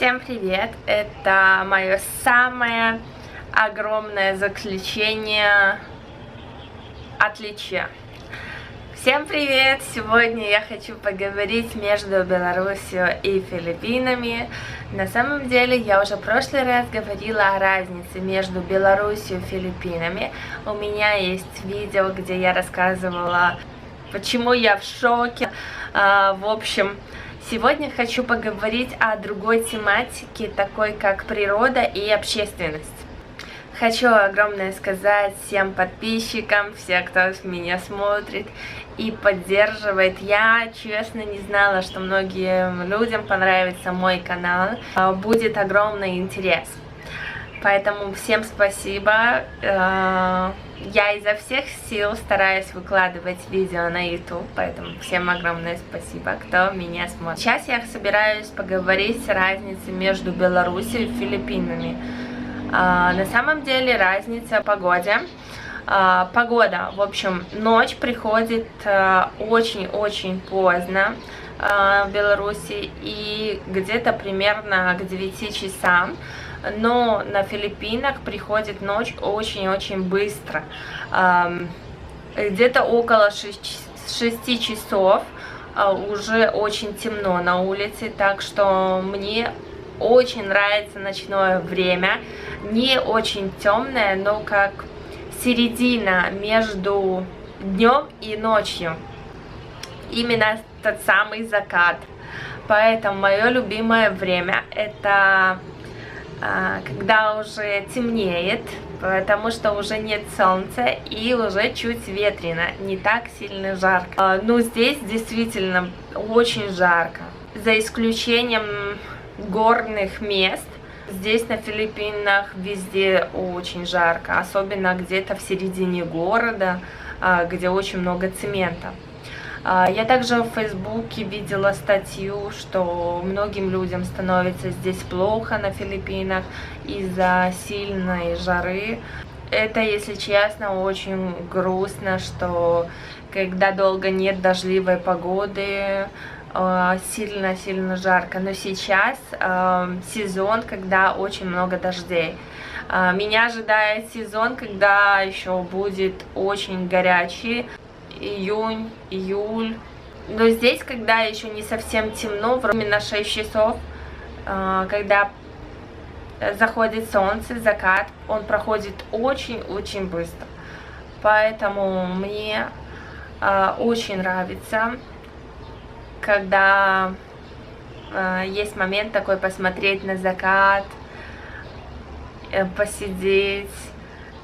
Всем привет! Это мое самое огромное заключение отличия. Всем привет! Сегодня я хочу поговорить между Беларусью и Филиппинами. На самом деле я уже в прошлый раз говорила о разнице между Беларусью и Филиппинами. У меня есть видео, где я рассказывала, почему я в шоке. В общем, сегодня хочу поговорить о другой тематике, такой как природа и общественность. Хочу огромное сказать всем подписчикам, всем, кто меня смотрит и поддерживает. Я, честно, не знала, что многим людям понравится мой канал. Будет огромный интерес. Поэтому всем спасибо. Я изо всех сил стараюсь выкладывать видео на YouTube, поэтому всем огромное спасибо, кто меня смотрит. Сейчас я собираюсь поговорить о разнице между Беларусью и Филиппинами. На самом деле разница в погоде. Погода, в общем, ночь приходит очень-очень поздно в Беларуси и где-то примерно к 9 часам. Но на Филиппинах приходит ночь очень-очень быстро. Где-то около 6 часов уже очень темно на улице, так что мне очень нравится ночное время. Не очень темное, но как середина между днем и ночью. Именно тот самый закат. Поэтому мое любимое время это когда уже темнеет, потому что уже нет солнца и уже чуть ветрено, не так сильно жарко. Но здесь действительно очень жарко, за исключением горных мест. Здесь на Филиппинах везде очень жарко, особенно где-то в середине города, где очень много цемента. Я также в Фейсбуке видела статью, что многим людям становится здесь плохо на Филиппинах из-за сильной жары. Это, если честно, очень грустно, что когда долго нет дождливой погоды, сильно-сильно жарко. Но сейчас сезон, когда очень много дождей. Меня ожидает сезон, когда еще будет очень горячий. Июнь, июль. Но здесь, когда еще не совсем темно, именно 6 часов, когда заходит солнце, закат, он проходит очень-очень быстро. Поэтому мне очень нравится, когда есть момент такой посмотреть на закат, посидеть.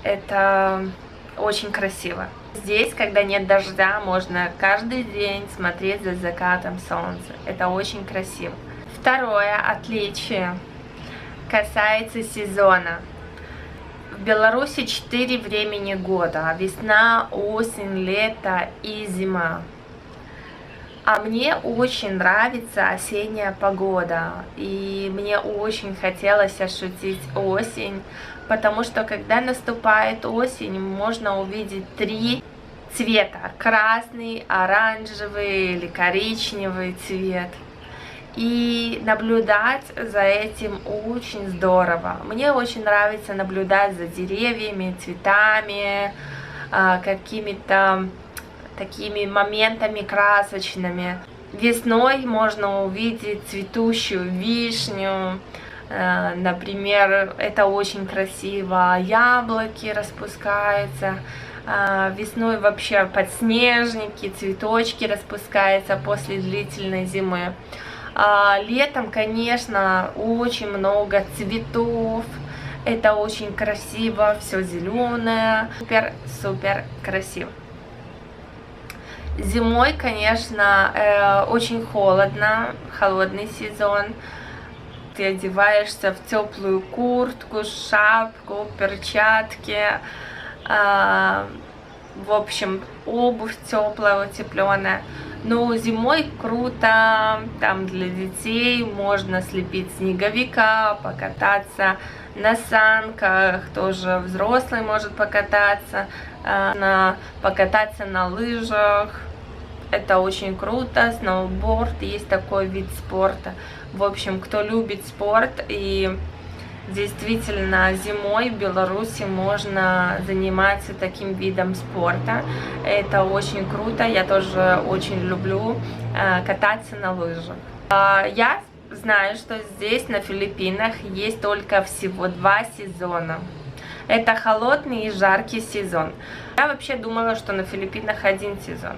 Это очень красиво. Здесь, когда нет дождя, можно каждый день смотреть за закатом солнца. Это очень красиво. Второе отличие касается сезона. В Беларуси 4 времени года. Весна, осень, лето и зима. А мне очень нравится осенняя погода. И мне очень хотелось ощутить осень. Потому что когда наступает осень, можно увидеть 3 цвета. Красный, оранжевый или коричневый цвет. И наблюдать за этим очень здорово. Мне очень нравится наблюдать за деревьями, цветами, какими-то такими моментами красочными. Весной можно увидеть цветущую вишню. Например, это очень красиво. Яблоки распускаются. Весной вообще подснежники, цветочки распускаются после длительной зимы. Летом, конечно, очень много цветов. Это очень красиво, все зеленое. Супер красиво. Зимой, конечно, очень холодно, холодный сезон. Ты одеваешься в теплую куртку, шапку, перчатки. В общем, обувь теплая, утепленная. Но зимой круто, там для детей можно слепить снеговика, покататься на санках, тоже взрослый может покататься на лыжах. это очень круто, сноуборд, есть такой вид спорта. В общем, кто любит спорт, и действительно зимой в Беларуси можно заниматься таким видом спорта. Это очень круто, я тоже очень люблю кататься на лыжах. Я знаю, что здесь на Филиппинах есть только всего 2 сезона. Это холодный и жаркий сезон. Я вообще думала, что на Филиппинах 1 сезон.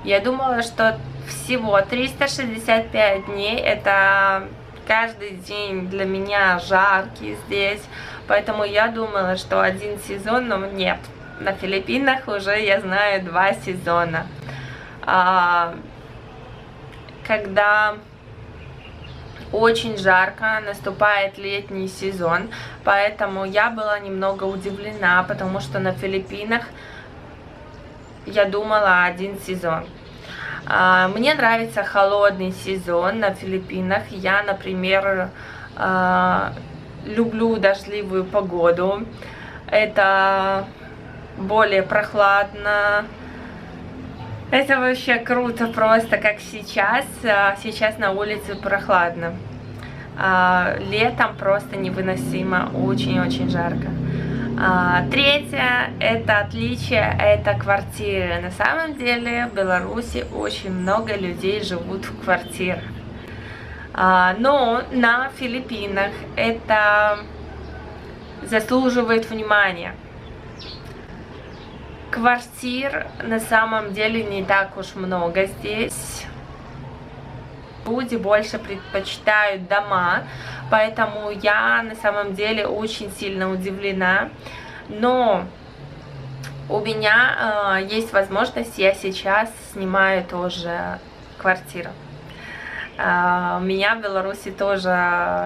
Я думала, что всего 365 дней, это каждый день для меня жаркий здесь. Поэтому я думала, что 1 сезон, но нет. На Филиппинах уже, я знаю, 2 сезона. Когда очень жарко, наступает летний сезон, поэтому я была немного удивлена, потому что на Филиппинах я думала 1 сезон. Мне нравится холодный сезон на Филиппинах. Я, например, люблю дождливую погоду. Это более прохладно. Это вообще круто, просто как сейчас. Сейчас на улице прохладно. Летом просто невыносимо, очень-очень жарко. Третье, это отличие, это квартиры. На самом деле в Беларуси очень много людей живут в квартирах. Но на Филиппинах это заслуживает внимания. Квартир на самом деле не так уж много здесь. Люди больше предпочитают дома, поэтому я на самом деле очень сильно удивлена. Но у меня есть возможность, я сейчас снимаю тоже квартиру. У меня в Беларуси тоже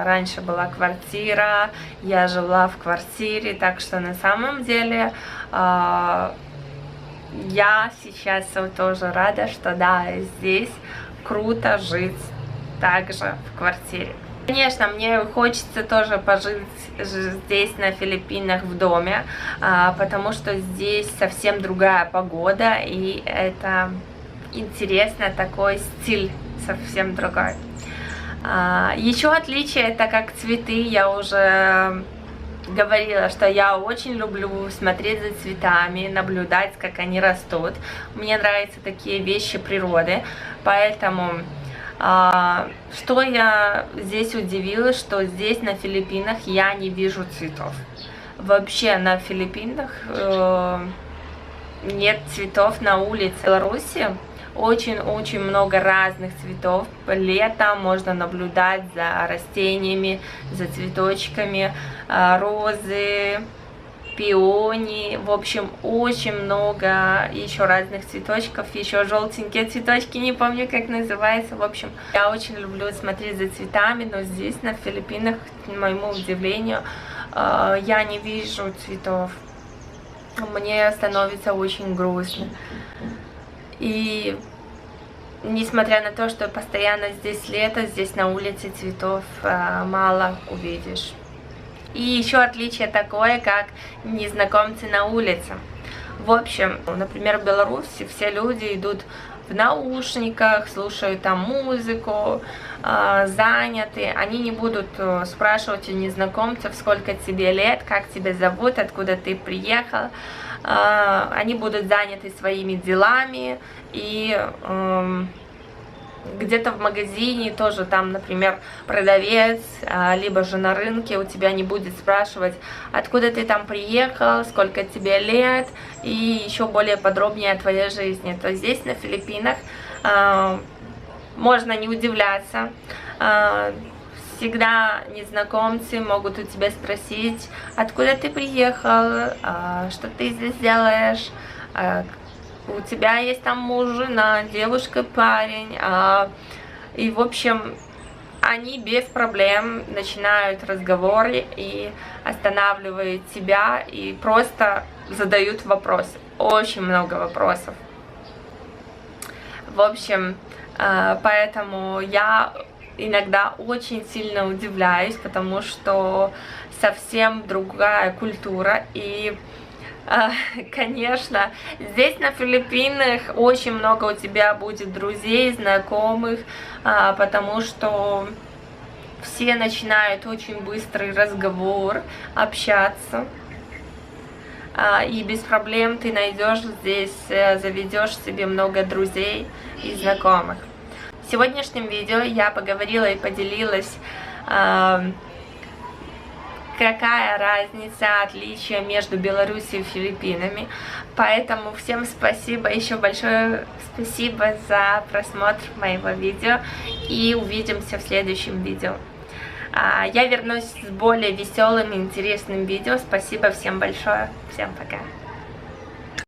раньше была квартира, я жила в квартире, так что на самом деле я сейчас тоже рада, что да, здесь круто жить также в квартире. Конечно, мне хочется тоже пожить здесь на Филиппинах в доме, потому что здесь совсем другая погода, и это интересно, такой стиль совсем другой. Еще отличие, это как цветы. Я уже говорила, что я очень люблю смотреть за цветами, наблюдать, как они растут. Мне нравятся такие вещи природы, поэтому что я здесь удивилась, что здесь на Филиппинах я не вижу цветов. Вообще на Филиппинах нет цветов на улице. В Беларуси очень-очень много разных цветов. Летом можно наблюдать за растениями, за цветочками, розы, пионии. В общем, очень много еще разных цветочков. Еще желтенькие цветочки, не помню, как называется. В общем, я очень люблю смотреть за цветами, но здесь, на Филиппинах, к моему удивлению, я не вижу цветов. Мне становится очень грустно. И несмотря на то, что постоянно здесь лето, здесь на улице цветов мало увидишь. И еще отличие такое, как незнакомцы на улице. В общем, например, в Беларуси все люди идут в наушниках, слушают там музыку, заняты. Они не будут спрашивать у незнакомцев, сколько тебе лет, как тебя зовут, откуда ты приехал. Они будут заняты своими делами, и где-то в магазине тоже там, например, продавец, либо же на рынке у тебя не будет спрашивать, откуда ты там приехал, сколько тебе лет, и еще более подробнее о твоей жизни. То здесь, на Филиппинах, можно не удивляться. Всегда незнакомцы могут у тебя спросить, откуда ты приехал, что ты здесь делаешь, у тебя есть там муж, жена, девушка, парень. И, в общем, они без проблем начинают разговоры и останавливают тебя и просто задают вопросы. Очень много вопросов. В общем, поэтому я иногда очень сильно удивляюсь, потому что совсем другая культура, и Конечно, здесь на Филиппинах очень много у тебя будет друзей, знакомых, потому что все начинают очень быстрый разговор, общаться, и без проблем ты найдешь здесь, заведешь себе много друзей и знакомых. В сегодняшнем видео я поговорила и поделилась, какая разница, отличие между Беларусью и Филиппинами. Поэтому всем спасибо, еще большое спасибо за просмотр моего видео. И увидимся в следующем видео. Я вернусь с более веселым и интересным видео. Спасибо всем большое. Всем пока.